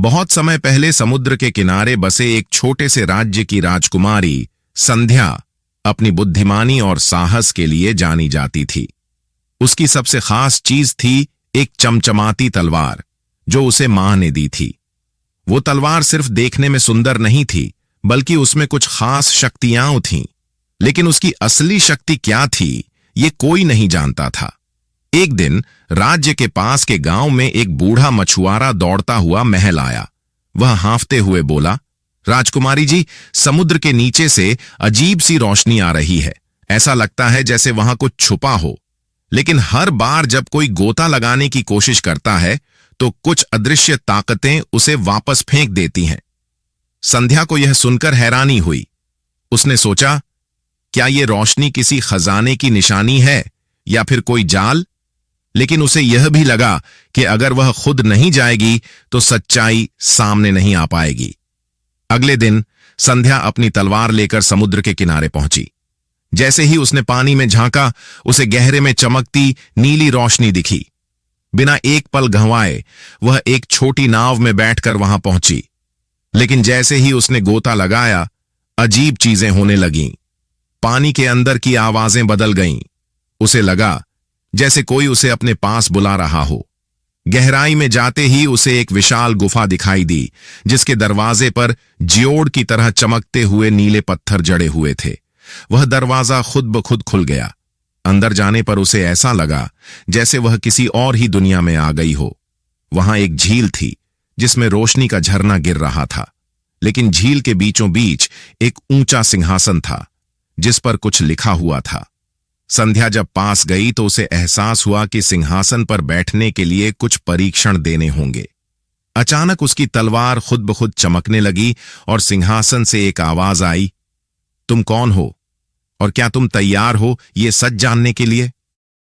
बहुत समय पहले समुद्र के किनारे बसे एक छोटे से राज्य की राजकुमारी संध्या अपनी बुद्धिमानी और साहस के लिए जानी जाती थी। उसकी सबसे खास चीज थी एक चमचमाती तलवार जो उसे मां ने दी थी। वो तलवार सिर्फ देखने में सुंदर नहीं थी, बल्कि उसमें कुछ खास शक्तियां थीं। लेकिन उसकी असली शक्ति क्या थी, ये कोई नहीं जानता था। एक दिन राज्य के पास के गांव में एक बूढ़ा मछुआरा दौड़ता हुआ महल आया। वह हांफते हुए बोला, राजकुमारी जी, समुद्र के नीचे से अजीब सी रोशनी आ रही है। ऐसा लगता है जैसे वहां कुछ छुपा हो। लेकिन हर बार जब कोई गोता लगाने की कोशिश करता है तो कुछ अदृश्य ताकतें उसे वापस फेंक देती हैं। संध्या को यह सुनकर हैरानी हुई। उसने सोचा, क्या यह रोशनी किसी खजाने की निशानी है या फिर कोई जाल? लेकिन उसे यह भी लगा कि अगर वह खुद नहीं जाएगी तो सच्चाई सामने नहीं आ पाएगी। अगले दिन संध्या अपनी तलवार लेकर समुद्र के किनारे पहुंची। जैसे ही उसने पानी में झांका, उसे गहरे में चमकती नीली रोशनी दिखी। बिना एक पल गंवाए वह एक छोटी नाव में बैठकर वहां पहुंची। लेकिन जैसे ही उसने गोता लगाया, अजीब चीजें होने लगीं। पानी के अंदर की आवाजें बदल गईं। उसे लगा जैसे कोई उसे अपने पास बुला रहा हो। गहराई में जाते ही उसे एक विशाल गुफा दिखाई दी, जिसके दरवाजे पर जियोड़ की तरह चमकते हुए नीले पत्थर जड़े हुए थे। वह दरवाजा खुद ब खुद खुल गया। अंदर जाने पर उसे ऐसा लगा जैसे वह किसी और ही दुनिया में आ गई हो। वहां एक झील थी जिसमें रोशनी का झरना गिर रहा था। लेकिन झील के बीचों बीच एक ऊंचा सिंहासन था जिस पर कुछ लिखा हुआ था। संध्या जब पास गई तो उसे एहसास हुआ कि सिंहासन पर बैठने के लिए कुछ परीक्षण देने होंगे। अचानक उसकी तलवार खुद ब खुद चमकने लगी और सिंहासन से एक आवाज आई, तुम कौन हो और क्या तुम तैयार हो ये सच जानने के लिए?